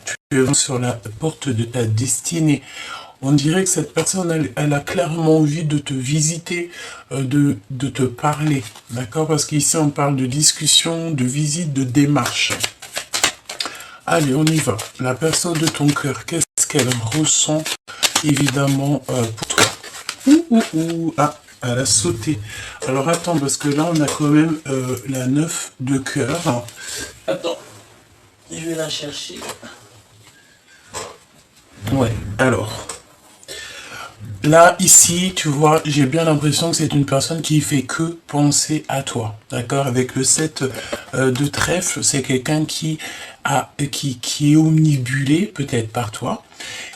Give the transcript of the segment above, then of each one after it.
tu es sur la porte de ta destinée. On dirait que cette personne, elle a clairement envie de te visiter, de te parler, d'accord? Parce qu'ici, on parle de discussion, de visite, de démarche. Allez, on y va. La personne de ton cœur, qu'est-ce qu'elle ressent, évidemment, pour toi? Ah, elle a sauté. Alors, attends, parce que là, on a quand même la 9 de cœur. Attends, je vais la chercher. Ouais, alors... Là, ici, tu vois, j'ai bien l'impression que c'est une personne qui fait que penser à toi, d'accord? Avec le 7 de trèfle, c'est quelqu'un qui est omnibulé, peut-être par toi.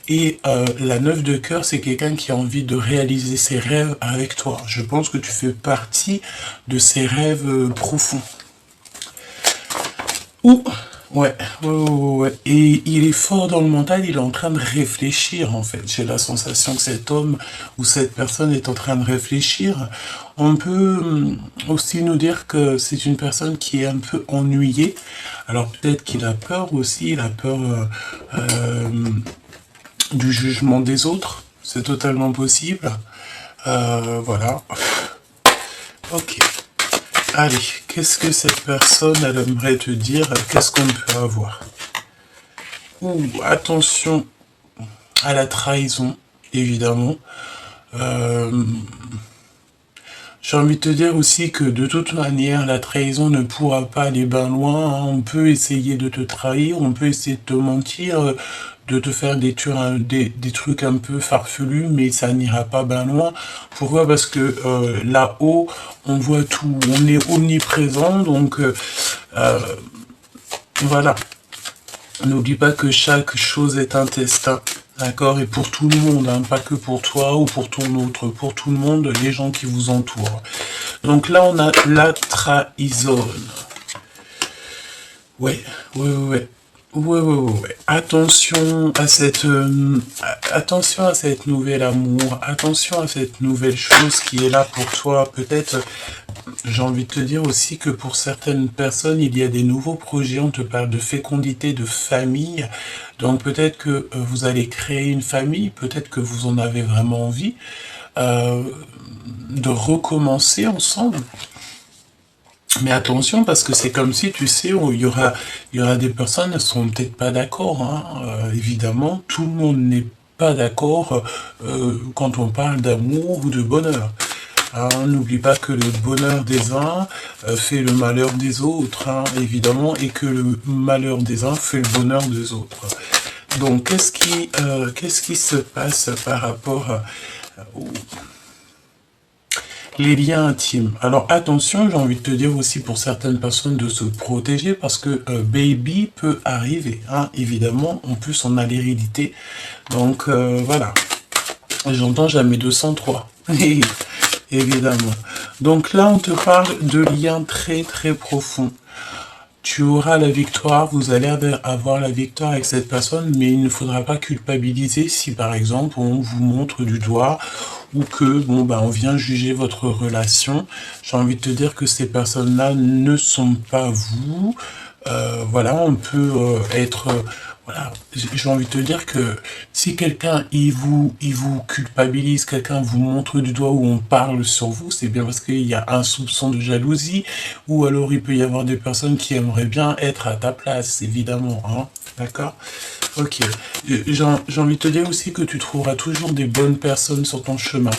Et la 9 de cœur, c'est quelqu'un qui a envie de réaliser ses rêves avec toi. Je pense que tu fais partie de ses rêves profonds. Ouais. Et il est fort dans le mental, il est en train de réfléchir, en fait. J'ai la sensation que cet homme ou cette personne est en train de réfléchir. On peut aussi nous dire que c'est une personne qui est un peu ennuyée. Alors peut-être qu'il a peur aussi, il a peur du jugement des autres. C'est totalement possible. Voilà. Ok. Allez, qu'est-ce que cette personne, elle aimerait te dire? Qu'est-ce qu'on peut avoir? Attention à la trahison, évidemment. J'ai envie de te dire aussi que de toute manière, la trahison ne pourra pas aller bien loin. Hein. On peut essayer de te trahir, on peut essayer de te mentir, de te faire des trucs un peu farfelus, mais ça n'ira pas bien loin. Pourquoi? Parce que là-haut, on voit tout, on est omniprésent, donc voilà. N'oublie pas que chaque chose est un destin, d'accord? Et pour tout le monde, hein, pas que pour toi ou pour ton autre, pour tout le monde, les gens qui vous entourent. Donc là, on a la trahison. Ouais. Attention à cette nouvelle amour, attention à cette nouvelle chose qui est là pour toi. Peut-être, j'ai envie de te dire aussi que pour certaines personnes, il y a des nouveaux projets. On te parle de fécondité, de famille. Donc peut-être que vous allez créer une famille, peut-être que vous en avez vraiment envie de recommencer ensemble. Mais attention, parce que c'est comme si, tu sais, il y aura des personnes, elles ne seront peut-être pas d'accord, hein. Évidemment, tout le monde n'est pas d'accord quand on parle d'amour ou de bonheur. Hein, n'oublie pas que le bonheur des uns fait le malheur des autres, hein, évidemment, et que le malheur des uns fait le bonheur des autres. Donc, qu'est-ce qui se passe par rapport au... Les liens intimes. Alors attention, j'ai envie de te dire aussi pour certaines personnes de se protéger parce que baby peut arriver. Hein, évidemment, en plus on a l'hérédité. Donc voilà. J'entends jamais 203. Évidemment. Donc là, on te parle de liens très très profonds. Tu auras la victoire, vous allez avoir la victoire avec cette personne, mais il ne faudra pas culpabiliser si par exemple on vous montre du doigt ou que on vient juger votre relation. J'ai envie de te dire que ces personnes-là ne sont pas vous. Voilà, on peut être... voilà, j'ai envie de te dire que si quelqu'un il vous culpabilise, quelqu'un vous montre du doigt ou on parle sur vous, c'est bien parce qu'il y a un soupçon de jalousie, ou alors il peut y avoir des personnes qui aimeraient bien être à ta place, évidemment, hein, d'accord? Ok, j'ai envie de te dire aussi que tu trouveras toujours des bonnes personnes sur ton chemin.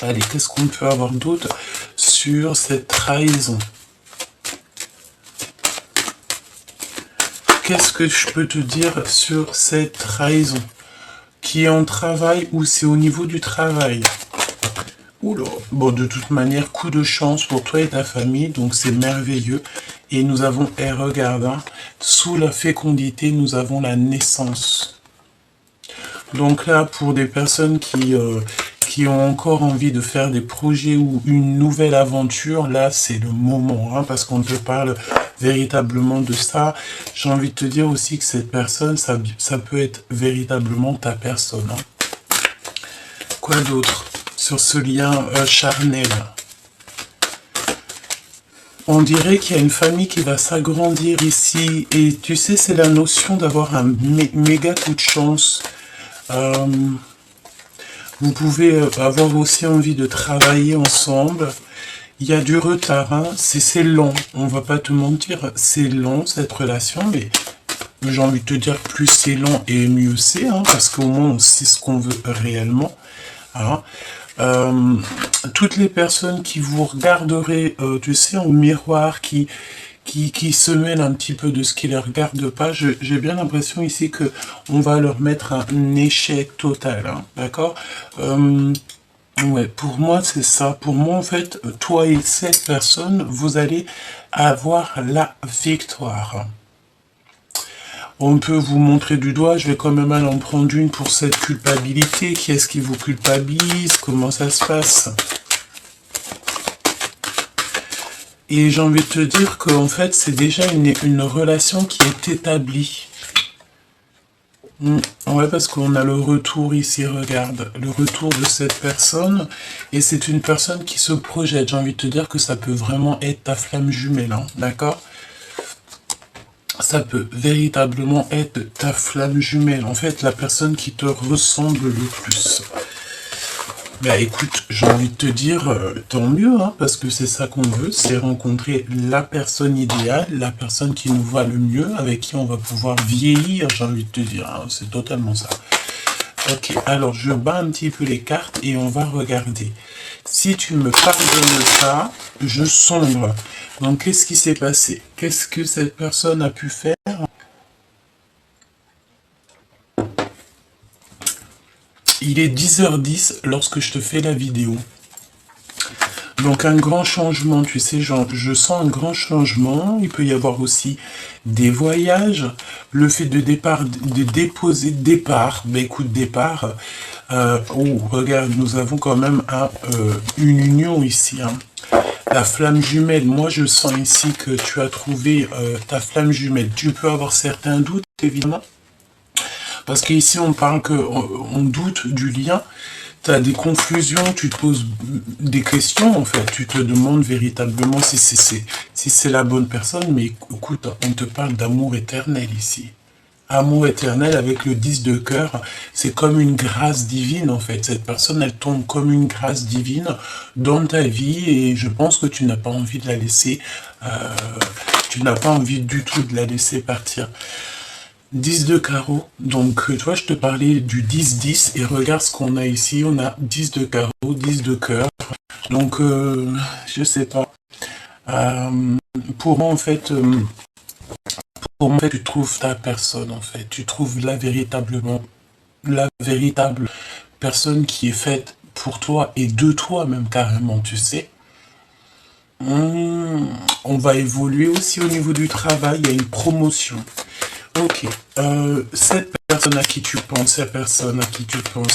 Allez, qu'est-ce qu'on peut avoir d'autre sur cette trahison? Qu'est-ce que je peux te dire sur cette trahison? Qui est en travail ou c'est au niveau du travail? Oula. Bon, de toute manière, coup de chance pour toi et ta famille, donc c'est merveilleux. Et nous avons, regarde, hein, sous la fécondité, nous avons la naissance. Donc là, pour des personnes qui ont encore envie de faire des projets ou une nouvelle aventure, là, c'est le moment, hein, parce qu'on te parle véritablement de ça. J'ai envie de te dire aussi que cette personne, ça peut être véritablement ta personne. Hein. Quoi d'autre sur ce lien charnel? On dirait qu'il y a une famille qui va s'agrandir ici. Et tu sais, c'est la notion d'avoir un méga coup de chance. Vous pouvez avoir aussi envie de travailler ensemble. Il y a du retard, hein. C'est long. On va pas te mentir, c'est long cette relation, mais j'ai envie de te dire, plus c'est long et mieux c'est, hein, parce qu'au moins on sait ce qu'on veut réellement. Hein. Toutes les personnes qui vous regarderaient, tu sais, au miroir, qui se mêlent un petit peu de ce qui les regarde pas, j'ai bien l'impression ici que on va leur mettre un échec total, hein, d'accord. Ouais, pour moi c'est ça. Pour moi en fait, toi et cette personne, vous allez avoir la victoire. On peut vous montrer du doigt, je vais quand même aller en prendre une pour cette culpabilité. Qui est-ce qui vous culpabilise? Comment ça se passe? Et j'ai envie de te dire qu'en fait, c'est déjà une relation qui est établie. Ouais, parce qu'on a le retour ici, regarde, le retour de cette personne, et c'est une personne qui se projette. J'ai envie de te dire que ça peut vraiment être ta flamme jumelle, hein, d'accord? Ça peut véritablement être ta flamme jumelle, en fait, la personne qui te ressemble le plus. Bah écoute, j'ai envie de te dire, tant mieux, hein, parce que c'est ça qu'on veut, c'est rencontrer la personne idéale, la personne qui nous va le mieux, avec qui on va pouvoir vieillir, j'ai envie de te dire, hein, c'est totalement ça. Ok, alors je bats un petit peu les cartes et on va regarder. Si tu me pardonnes ça, je sombre. Donc qu'est-ce qui s'est passé? Qu'est-ce que cette personne a pu faire? Il est 10h10 lorsque je te fais la vidéo. Donc un grand changement, tu sais, je sens un grand changement. Il peut y avoir aussi des voyages, le fait de déposer départ. Ben écoute, départ. Oh, regarde, nous avons quand même une union ici. Hein. La flamme jumelle, moi je sens ici que tu as trouvé ta flamme jumelle. Tu peux avoir certains doutes, évidemment. Parce qu'ici on parle on doute du lien. Tu as des confusions, tu te poses des questions en fait, tu te demandes véritablement si c'est la bonne personne, mais écoute, on te parle d'amour éternel ici. Amour éternel avec le 10 de cœur, c'est comme une grâce divine en fait. Cette personne, elle tombe comme une grâce divine dans ta vie et je pense que tu n'as pas envie de la laisser, tu n'as pas envie du tout de la laisser partir. 10 de carreau, donc tu vois, je te parlais du 10-10 et regarde ce qu'on a ici, on a 10 de carreau, 10 de cœur, donc je sais pas. Pour moi en fait, tu trouves ta personne en fait, tu trouves la véritable personne qui est faite pour toi et de toi même carrément, tu sais. On va évoluer aussi au niveau du travail, il y a une promotion. Ok, cette personne à qui tu penses,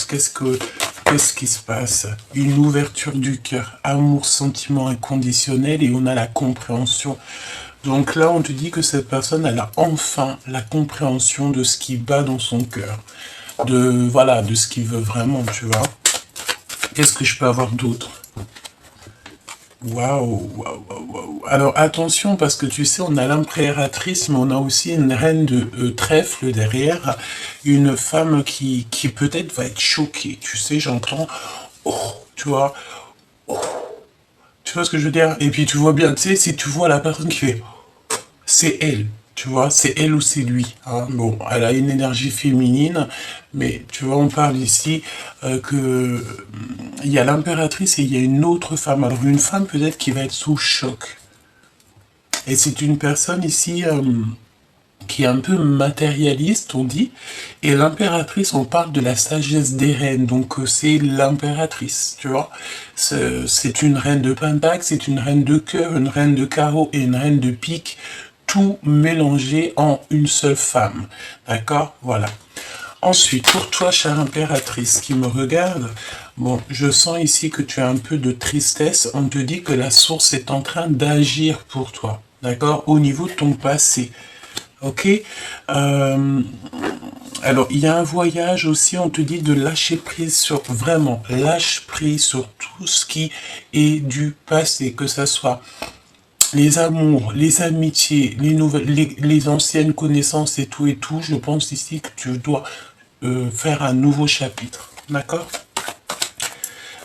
qu'est-ce qui se passe? Une ouverture du cœur, amour, sentiment inconditionnel et on a la compréhension. Donc là, on te dit que cette personne, elle a enfin la compréhension de ce qui bat dans son cœur. Voilà, de ce qu'il veut vraiment, tu vois. Qu'est-ce que je peux avoir d'autre? Waouh, waouh, waouh, waouh. Alors attention, parce que tu sais, on a l'impératrice, mais on a aussi une reine de trèfle derrière, une femme qui peut-être va être choquée. Tu sais, j'entends, oh, tu vois, oh, tu vois ce que je veux dire? Et puis tu vois bien, tu sais, si tu vois la personne qui fait, c'est elle. Tu vois, c'est elle ou c'est lui. Hein. Bon, elle a une énergie féminine, mais tu vois, on parle ici que il y a l'impératrice et il y a une autre femme. Alors une femme peut-être qui va être sous choc. Et c'est une personne ici qui est un peu matérialiste, on dit. Et l'impératrice, on parle de la sagesse des reines. Donc c'est l'impératrice, tu vois. C'est une reine de pentacle, c'est une reine de cœur, une reine de carreau et une reine de pique. Tout mélangé en une seule femme. D'accord? Voilà. Ensuite, pour toi, chère impératrice qui me regarde, bon, je sens ici que tu as un peu de tristesse. On te dit que la source est en train d'agir pour toi. D'accord? Au niveau de ton passé. Ok? Alors, il y a un voyage aussi, on te dit de lâcher prise sur, vraiment, lâche prise sur tout ce qui est du passé, que ça soit les amours, les amitiés, les nouvelles, les anciennes connaissances et tout, je pense ici que tu dois faire un nouveau chapitre. D'accord?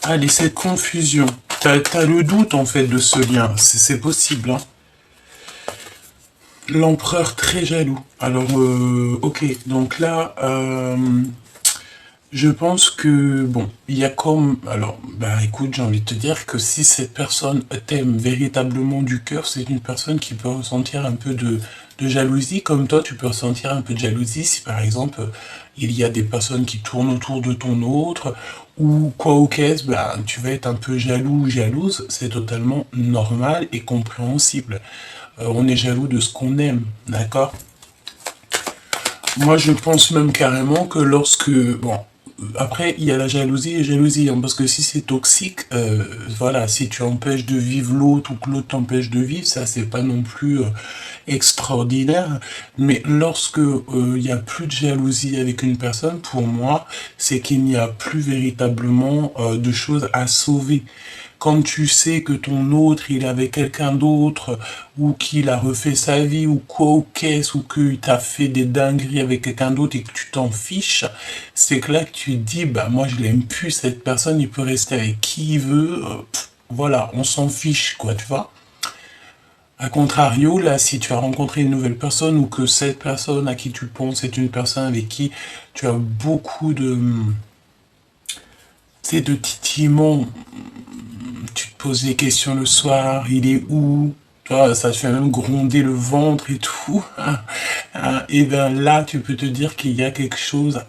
Allez, cette confusion. T'as le doute en fait de ce lien. C'est possible, hein. L'empereur très jaloux. Alors, ok. Donc là, je pense que, bon, il y a comme... Alors, bah écoute, j'ai envie de te dire que si cette personne t'aime véritablement du cœur, c'est une personne qui peut ressentir un peu de jalousie, comme toi, tu peux ressentir un peu de jalousie si, par exemple, il y a des personnes qui tournent autour de ton autre, ou quoi au caisse, bah, tu vas être un peu jaloux ou jalouse, c'est totalement normal et compréhensible. On est jaloux de ce qu'on aime, d'accord? Moi, je pense même carrément que lorsque... Bon, après, il y a la jalousie et jalousie, hein, parce que si c'est toxique, voilà, si tu empêches de vivre l'autre ou que l'autre t'empêche de vivre, ça, c'est pas non plus extraordinaire. Mais lorsque il y a plus de jalousie avec une personne, pour moi, c'est qu'il n'y a plus véritablement de choses à sauver. Quand tu sais que ton autre, il est avec quelqu'un d'autre, ou qu'il a refait sa vie, ou quoi au caisse, ou qu'il t'a fait des dingueries avec quelqu'un d'autre et que tu t'en fiches, c'est que là que tu te dis, bah moi je l'aime plus, cette personne, il peut rester avec qui il veut, voilà, on s'en fiche, quoi, tu vois. A contrario, là, si tu as rencontré une nouvelle personne, ou que cette personne à qui tu penses est une personne avec qui tu as beaucoup de, tu sais, de titillements, tu te poses des questions le soir, il est où? Toi, ça te fait même gronder le ventre et tout. Et bien là, tu peux te dire qu'il y a quelque chose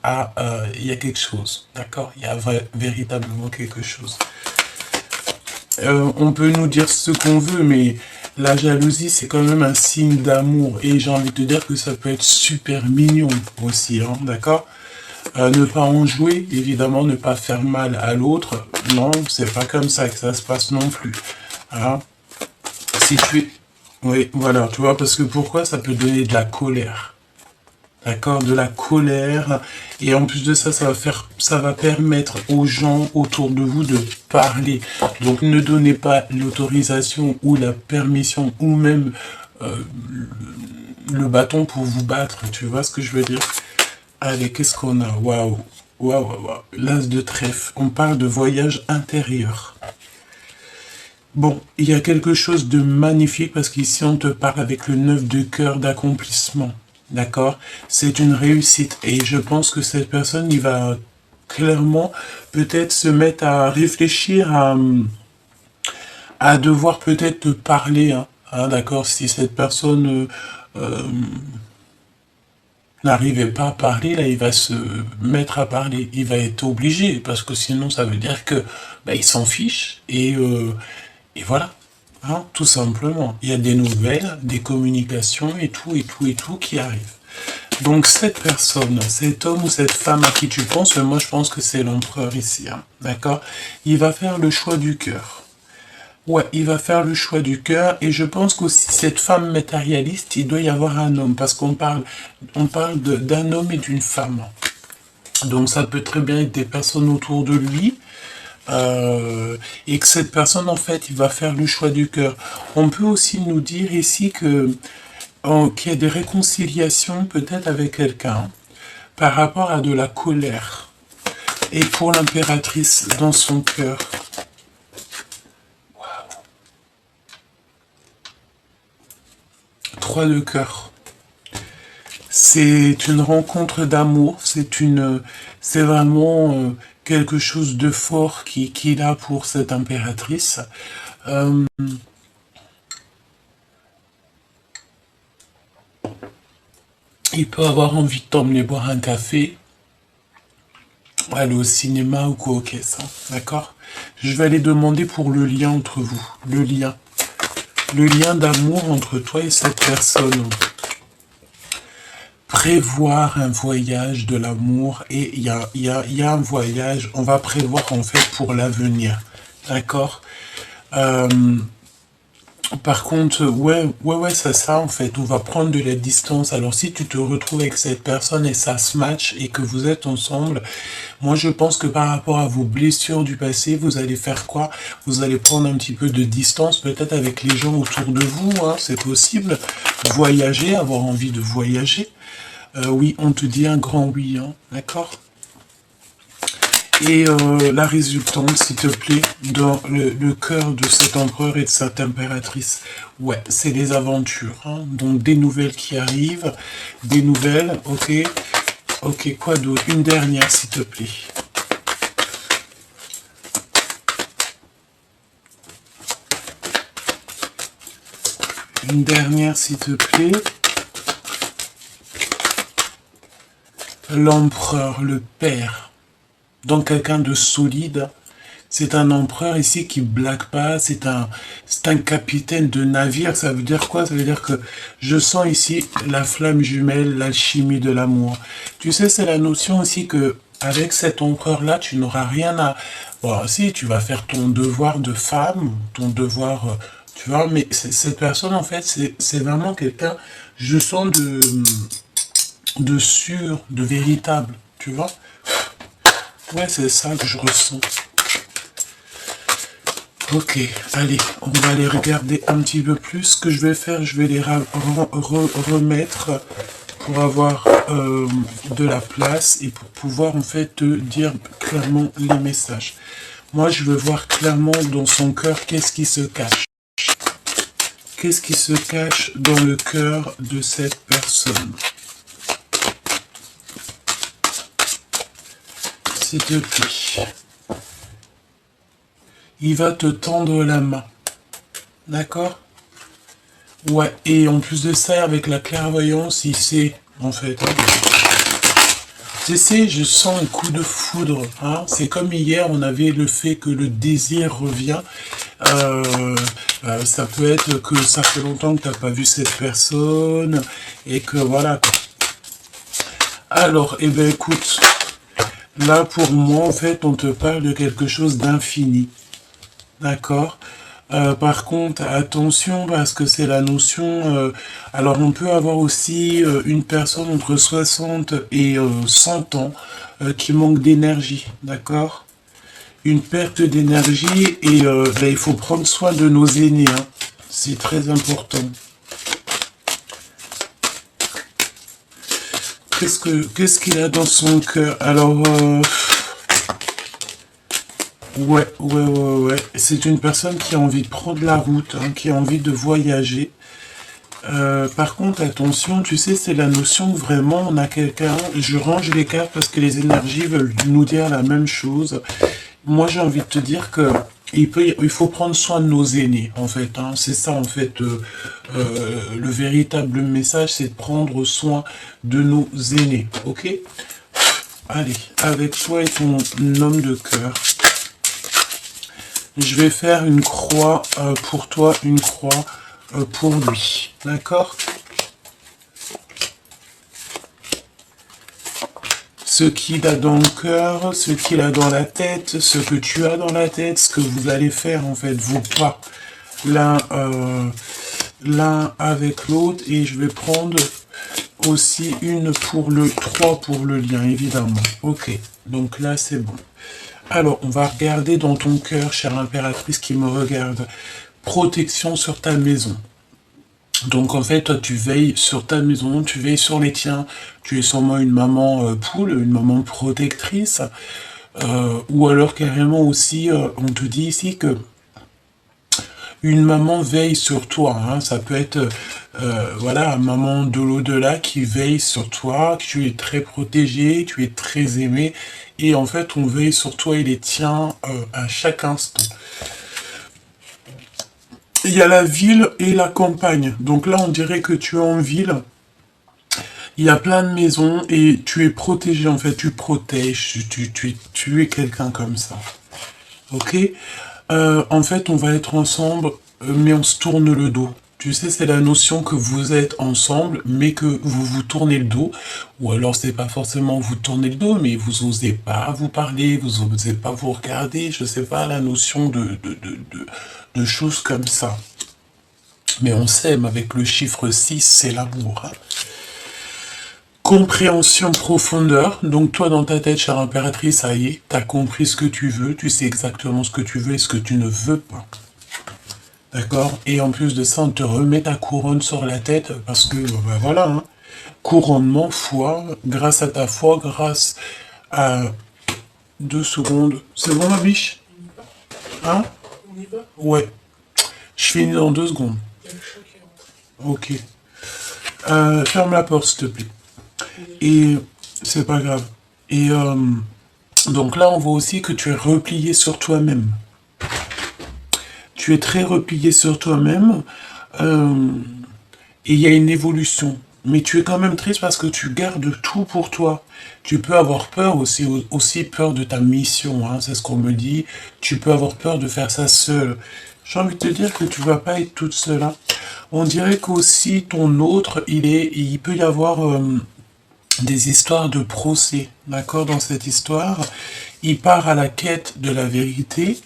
il y a quelque chose, d'accord? Il y a véritablement quelque chose. On peut nous dire ce qu'on veut, mais la jalousie, c'est quand même un signe d'amour. Et j'ai envie de te dire que ça peut être super mignon aussi, hein, d'accord? Ne pas en jouer, évidemment, ne pas faire mal à l'autre. Non, c'est pas comme ça que ça se passe non plus. Hein. Si tu es... Oui, voilà, tu vois, parce que pourquoi ça peut donner de la colère. D'accord, de la colère. Et en plus de ça, ça va permettre aux gens autour de vous de parler. Donc ne donnez pas l'autorisation ou la permission ou même euh, le bâton pour vous battre. Tu vois ce que je veux dire? Allez, qu'est-ce qu'on a? Waouh, waouh, waouh. L'as de trèfle. On parle de voyage intérieur. Bon, il y a quelque chose de magnifique parce qu'ici on te parle avec le 9 de cœur d'accomplissement. D'accord? C'est une réussite et je pense que cette personne, il va clairement peut-être se mettre à réfléchir à devoir peut-être te parler. Hein, hein, d'accord? Si cette personne n'arrivait pas à parler, là, il va se mettre à parler. Il va être obligé parce que sinon, ça veut dire que bah, il s'en fiche et voilà, hein, tout simplement. Il y a des nouvelles, des communications et tout, et tout, et tout qui arrivent. Donc cette personne, cet homme ou cette femme à qui tu penses, moi je pense que c'est l'empereur ici, hein, d'accord? Il va faire le choix du cœur. Ouais, il va faire le choix du cœur et je pense qu'aussi cette femme matérialiste, il doit y avoir un homme parce on parle d'un homme et d'une femme. Donc ça peut très bien être des personnes autour de lui, et que cette personne, en fait, il va faire le choix du cœur. On peut aussi nous dire ici qu'il y a des réconciliations peut-être avec quelqu'un par rapport à de la colère. Et pour l'impératrice dans son cœur. Trois de cœur. C'est une rencontre d'amour, c'est vraiment quelque chose de fort qu'il a pour cette impératrice. Euh, il peut avoir envie de t'emmener boire un café, aller au cinéma ou quoi au caisse, hein, d'accord? Je vais aller demander pour le lien entre vous, le lien. Le lien d'amour entre toi et cette personne. Prévoir un voyage de l'amour et il y a un voyage, on va prévoir en fait pour l'avenir, d'accord? Par contre, ouais, c'est ça, en fait. On va prendre de la distance. Alors, si tu te retrouves avec cette personne et ça se match et que vous êtes ensemble, moi, je pense que par rapport à vos blessures du passé, vous allez faire quoi? Vous allez prendre un petit peu de distance, peut-être avec les gens autour de vous, hein, c'est possible. Voyager, avoir envie de voyager. Oui, on te dit un grand oui, hein, d'accord? Et la résultante, s'il te plaît, dans le cœur de cet empereur et de cette impératrice. Ouais, c'est les aventures, hein. Donc des nouvelles qui arrivent, des nouvelles, ok. Ok, quoi d'autre? Une dernière, s'il te plaît. Une dernière, s'il te plaît. L'empereur, le père. Donc quelqu'un de solide. C'est un empereur ici qui blague pas, c'est un capitaine de navire. Ça veut dire quoi? Ça veut dire que je sens ici la flamme jumelle, l'alchimie de l'amour. Tu sais, c'est la notion aussi que avec cet empereur-là, tu n'auras rien à... Bon, si, tu vas faire ton devoir de femme, ton devoir... tu vois, mais cette personne, en fait, c'est vraiment quelqu'un, je sens de sûr, de véritable, tu vois. Ouais, c'est ça que je ressens. Ok, allez, on va les regarder un petit peu plus. Ce que je vais faire, je vais les remettre pour avoir de la place et pour pouvoir en fait te dire clairement les messages. Moi, je veux voir clairement dans son cœur qu'est-ce qui se cache. Qu'est-ce qui se cache dans le cœur de cette personne? S'il te plaît. Il va te tendre la main. D'accord? Ouais, et en plus de ça, avec la clairvoyance, il sait, en fait. Tu sais, je sens un coup de foudre. Hein. C'est comme hier, on avait le fait que le désir revient. Ça peut être que ça fait longtemps que tu n'as pas vu cette personne et que voilà. Alors, eh ben écoute, là pour moi, en fait, on te parle de quelque chose d'infini. D'accord. Par contre, attention parce que c'est la notion. Alors, on peut avoir aussi une personne entre 60 et 100 ans qui manque d'énergie, d'accord? Une perte d'énergie et ben, il faut prendre soin de nos aînés, hein. C'est très important. Qu'est-ce qu'il a dans son cœur? Alors, ouais. C'est une personne qui a envie de prendre la route, hein, qui a envie de voyager. Par contre, attention, tu sais, c'est la notion que vraiment on a quelqu'un. Je range les cartes parce que les énergies veulent nous dire la même chose. Moi, j'ai envie de te dire que il faut prendre soin de nos aînés, en fait. Hein. C'est ça, en fait, le véritable message, c'est de prendre soin de nos aînés, ok? Allez, avec toi et ton homme de cœur. Je vais faire une croix pour toi, une croix pour lui. D'accord? Ce qu'il a dans le cœur, ce qu'il a dans la tête, ce que tu as dans la tête, ce que vous allez faire en fait, vous pas, l'un avec l'autre. Et je vais prendre aussi une pour le 3 pour le lien, évidemment. Ok, donc là c'est bon. Alors, on va regarder dans ton cœur, chère impératrice qui me regarde. Protection sur ta maison. Donc en fait, toi tu veilles sur ta maison, tu veilles sur les tiens, tu es sûrement une maman poule, une maman protectrice, ou alors carrément aussi, on te dit ici que une maman veille sur toi, hein. Ça peut être voilà, un maman de l'au-delà qui veille sur toi, que tu es très protégé, tu es très aimé, et en fait on veille sur toi et les tiens à chaque instant. Il y a la ville et la campagne. Donc là, on dirait que tu es en ville. Il y a plein de maisons et tu es protégé, en fait. Tu protèges, tu es quelqu'un comme ça. Ok? En fait, on va être ensemble, mais on se tourne le dos. Tu sais, c'est la notion que vous êtes ensemble, mais que vous vous tournez le dos. Ou alors, c'est pas forcément vous tournez le dos, mais vous osez pas vous parler, vous osez pas vous regarder. Je sais pas, la notion de choses comme ça. Mais on s'aime avec le chiffre 6, c'est l'amour. Hein. Compréhension, profondeur. Donc toi, dans ta tête, chère impératrice, ça y est, tu as compris ce que tu veux, tu sais exactement ce que tu veux et ce que tu ne veux pas. D'accord? Et en plus de ça, on te remet ta couronne sur la tête parce que, ben voilà, hein, couronnement, foi, grâce à ta foi, grâce à 2 secondes. C'est bon, ma biche? Hein? Ouais. Je finis dans 2 secondes. Ok. Ferme la porte, s'il te plaît. Et c'est pas grave. Et donc là, on voit aussi que tu es replié sur toi-même. Tu es très replié sur toi-même. Et il y a une évolution. Mais tu es quand même triste parce que tu gardes tout pour toi. Tu peux avoir peur aussi peur de ta mission, hein, c'est ce qu'on me dit. Tu peux avoir peur de faire ça seul. J'ai envie de te dire que tu vas pas être toute seule. Hein. On dirait qu'aussi ton autre, il peut y avoir des histoires de procès. D'accord? Dans cette histoire, il part à la quête de la vérité.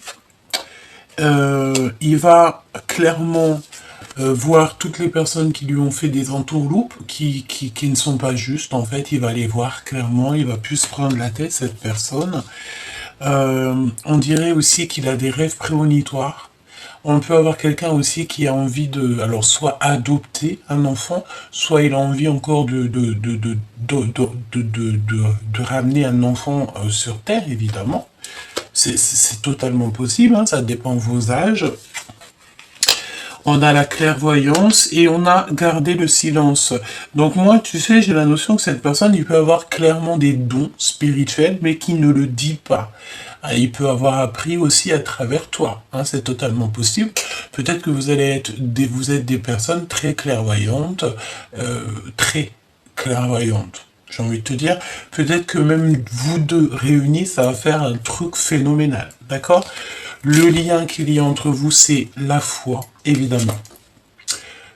Il va clairement voir toutes les personnes qui lui ont fait des entourloupes, qui ne sont pas justes, en fait, il va les voir clairement, il va plus se prendre la tête, cette personne. On dirait aussi qu'il a des rêves prémonitoires. On peut avoir quelqu'un aussi qui a envie de, alors soit adopter un enfant, soit il a envie encore de ramener un enfant sur Terre, évidemment. C'est totalement possible, hein, ça dépend de vos âges. On a la clairvoyance et on a gardé le silence. Donc moi, tu sais, j'ai la notion que cette personne, il peut avoir clairement des dons spirituels, mais qui ne le dit pas. Il peut avoir appris aussi à travers toi. Hein, c'est totalement possible. Peut-être que vous êtes des personnes très clairvoyantes, très clairvoyantes. J'ai envie de te dire, peut-être que même vous deux réunis, ça va faire un truc phénoménal. D'accord? Le lien qu'il y a entre vous, c'est la foi, évidemment.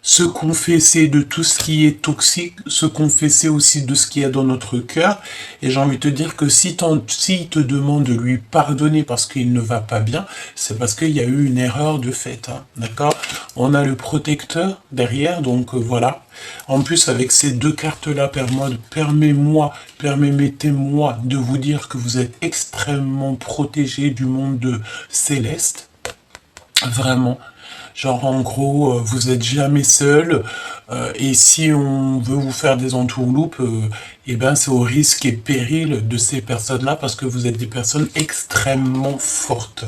Se confesser de tout ce qui est toxique, se confesser aussi de ce qu'il y a dans notre cœur. Et j'ai envie de te dire que s'il te demande de lui pardonner parce qu'il ne va pas bien, c'est parce qu'il y a eu une erreur de fait. Hein, d'accord? On a le protecteur derrière, donc voilà. En plus, avec ces 2 cartes-là, permettez-moi de vous dire que vous êtes extrêmement protégé du monde céleste. Vraiment. Genre, en gros, vous êtes jamais seul. Et si on veut vous faire des entourloupes, eh ben, c'est au risque et péril de ces personnes-là parce que vous êtes des personnes extrêmement fortes.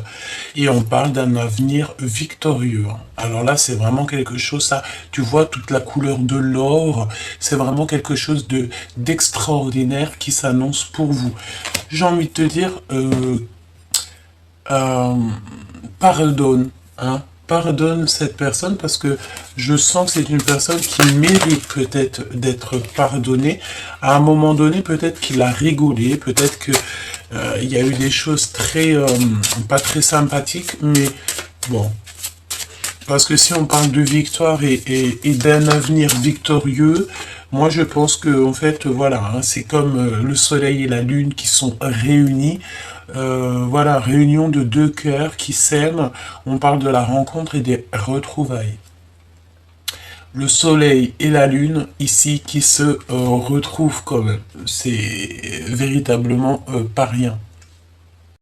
Et on parle d'un avenir victorieux. Alors là, c'est vraiment quelque chose, ça, tu vois, toute la couleur de l'or, c'est vraiment quelque chose d'extraordinaire qui s'annonce pour vous. J'ai envie de te dire, pardonne, hein. Pardonne cette personne parce que je sens que c'est une personne qui mérite peut-être d'être pardonnée. À un moment donné, peut-être qu'il a rigolé, peut-être que il y a eu des choses pas très sympathiques, mais bon. Parce que si on parle de victoire et d'un avenir victorieux, moi je pense que en fait voilà, hein, c'est comme le soleil et la lune qui sont réunis. Voilà, réunion de 2 cœurs qui s'aiment. On parle de la rencontre et des retrouvailles. Le soleil et la lune ici qui se retrouvent quand même. C'est véritablement pas rien.